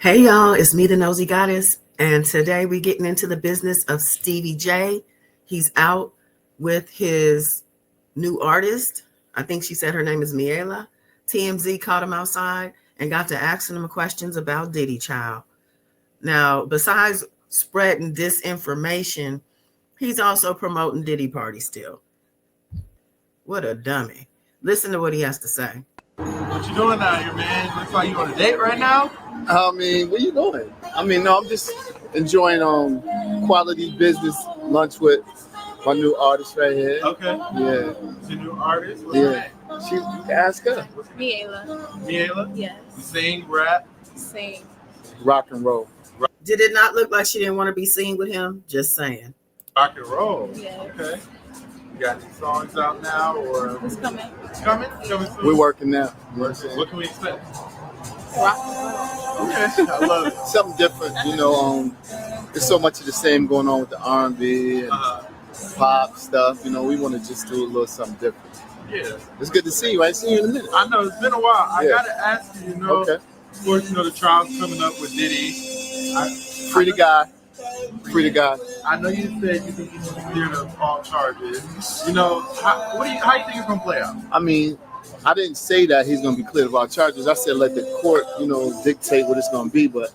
Hey y'all, it's me, the Nosy Goddess, and today we're getting into the business of Stevie J. He's out with his new artist. I think she said her name is Miela. TMZ caught him outside and got to asking him questions about Diddy child. Now, besides spreading disinformation, he's also promoting Diddy party still. What a dummy. Listen to what he has to say. What you doing out here, man? Looks like you on a date right now. What are you doing? No, I'm just enjoying quality business lunch with my new artist right here. Okay. Yeah. It's your new artist? What's her name? She ask her. Miela. Miela? Yes. You sing, rap? Same. Rock and roll. Did it not look like she didn't want to be seen with him? Just saying. Rock and roll. Yeah. Okay. You got any songs out now, or It's coming. it's coming? Coming soon? We're working now. What can we expect? Rock. Okay. I love it. Something different, there's so much of the same going on with the R&B and pop stuff. We want to just do a little something different. Yeah. It's good to see you. I ain't seen you in a minute. I know it's been a while. I Yeah. gotta ask you. Okay. Of course, the trial's coming up with Diddy. Free the guy. Free the guy. I know you said you think he's going to be cleared of all charges. How you think it's going to play out? I didn't say that he's going to be cleared of all charges. I said let the court, dictate what it's going to be. But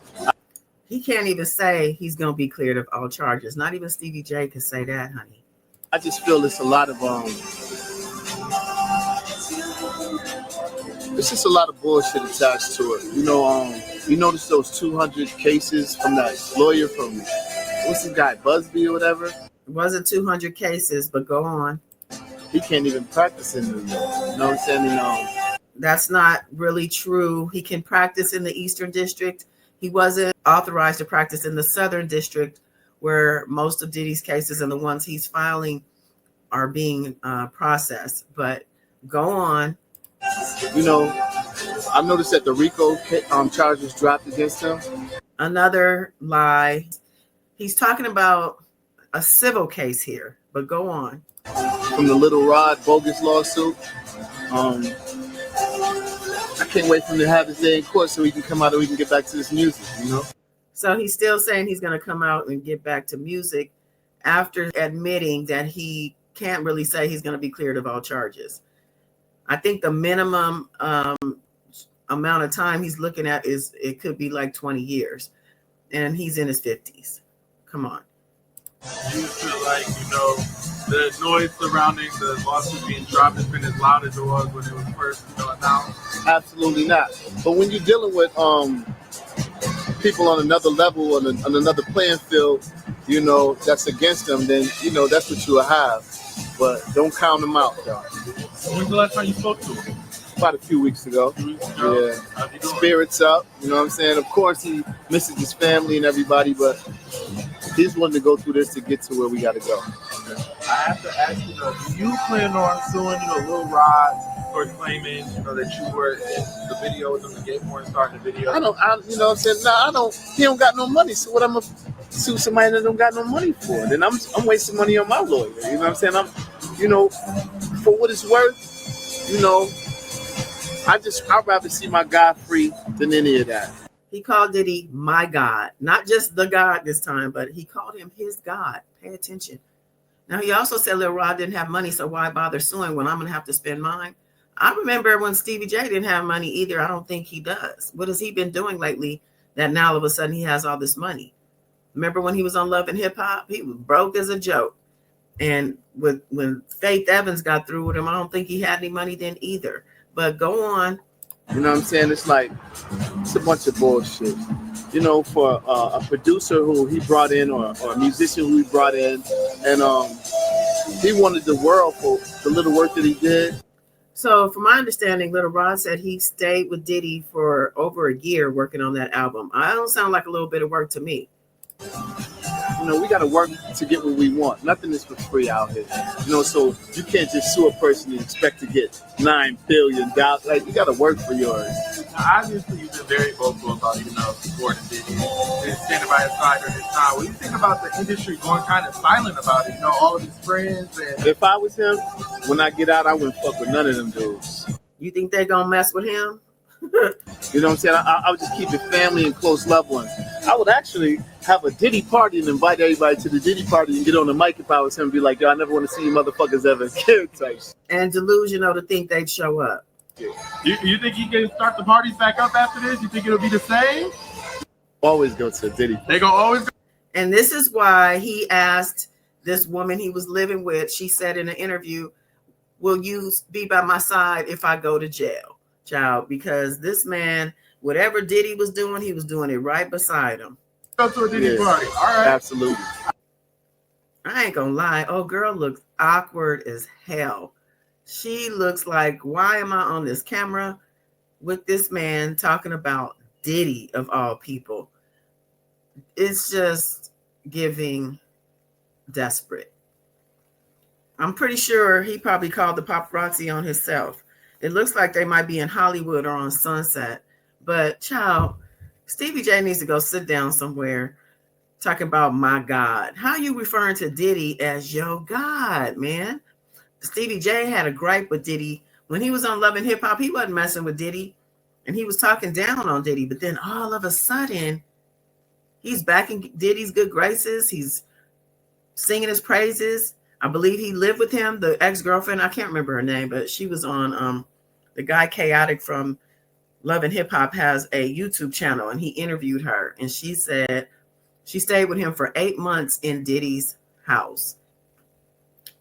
He can't even say he's going to be cleared of all charges. Not even Stevie J can say that, honey. I just feel it's a lot of it's just a lot of bullshit attached to it. You notice those 200 cases from that lawyer from what's the guy, Busby or whatever? It wasn't 200 cases, but go on. He can't even practice in New York. You know what I'm saying? That's not really true. He can practice in the Eastern District. He wasn't authorized to practice in the Southern District, where most of Diddy's cases and the ones he's filing are being processed. But go on. I noticed that the RICO charges dropped against him. Another lie. He's talking about a civil case here, but go on. From the Little Rod bogus lawsuit. I can't wait for him to have his day in court so he can come out and we can get back to this music, So he's still saying he's going to come out and get back to music after admitting that he can't really say he's going to be cleared of all charges. I think the minimum amount of time he's looking at it could be like 20 years. And he's in his 50s. Come on. Do you feel like, the noise surrounding the lawsuit being dropped has been as loud as it was when it was first, announced? Absolutely not. But when you're dealing with people on another level, on another playing field, that's against them, then, that's what you will have. But don't count them out, though. When's the last time you spoke to him? About a few weeks ago. Yeah. How's he doing? Spirits up, you know what I'm saying? Of course, he misses his family and everybody, but he's willing to go through this to get to where we got to go. Okay. I have to ask you, do you plan on suing, Lil Rod for claiming, that you were in the video with him to get more and starting the video? You know what I'm saying? I don't. He don't got no money, so what I'm gonna sue somebody that don't got no money for? Then I'm wasting money on my lawyer. You know what I'm saying? For what it's worth, I'd rather see my God free than any of that. He called Diddy my God, not just the God this time, but he called him his God. Pay attention. Now, he also said Lil Rod didn't have money, so why bother suing when I'm going to have to spend mine? I remember when Stevie J didn't have money either. I don't think he does. What has he been doing lately that now all of a sudden he has all this money? Remember when he was on Love and Hip Hop? He was broke as a joke. And when Faith Evans got through with him, I don't think he had any money then either. But go on. You know what I'm saying? It's a bunch of bullshit. For a producer who he brought in or a musician who he brought in, and he wanted the world for the little work that he did. So from my understanding, Little Rod said he stayed with Diddy for over a year working on that album. I don't sound like a little bit of work to me. We got to work to get what we want. Nothing is for free out here. So you can't just sue a person and expect to get $9 billion. Like, you got to work for yours. Now, obviously, you've been very vocal about, supporting Diddy and standing by his side during this time. What do you think about the industry going kind of silent about it? All of his friends. And if I was him, when I get out, I wouldn't fuck with none of them dudes. You think they're going to mess with him? You know what I'm saying? I would just keep it family and close loved ones. I would actually have a Diddy party and invite everybody to the Diddy party and get on the mic if I was him and be like, yo, I never want to see you motherfuckers ever again. Type. And delusional to think they'd show up. You think he can start the parties back up after this? You think it'll be the same? Always go to Diddy. They gonna always go. And this is why he asked this woman he was living with, she said in an interview, will you be by my side if I go to jail, child? Because this man, whatever Diddy was doing, he was doing it right beside him. Go to a Diddy party. All right. Absolutely. I ain't gonna lie. Oh, girl looks awkward as hell. She looks like, why am I on this camera with this man talking about Diddy of all people? It's just giving desperate. I'm pretty sure he probably called the paparazzi on himself. It looks like they might be in Hollywood or on Sunset. But child, Stevie J needs to go sit down somewhere talking about my God. How you referring to Diddy as your God, man? Stevie J had a gripe with Diddy. When he was on Love and Hip Hop, he wasn't messing with Diddy. And he was talking down on Diddy. But then all of a sudden, he's back in Diddy's good graces. He's singing his praises. I believe he lived with him, the ex-girlfriend. I can't remember her name, but she was on the guy Chaotic from Love and Hip Hop has a YouTube channel, and he interviewed her. And she said she stayed with him for 8 months in Diddy's house.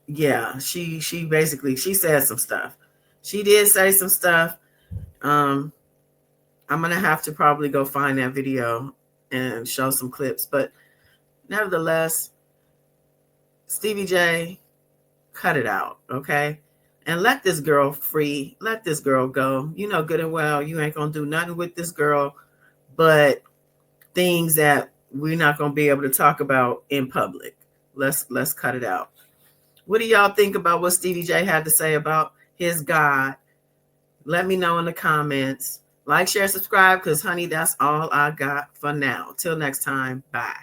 Yeah, she basically, she said some stuff. She did say some stuff. I'm going to have to probably go find that video and show some clips. But nevertheless, Stevie J, cut it out, okay? And let this girl free. Let this girl go. You know good and well you ain't going to do nothing with this girl but things that we're not going to be able to talk about in public. Let's cut it out. What do y'all think about what Stevie J had to say about his God? Let me know in the comments. Like, share, subscribe, because, honey, that's all I got for now. Till next time, bye.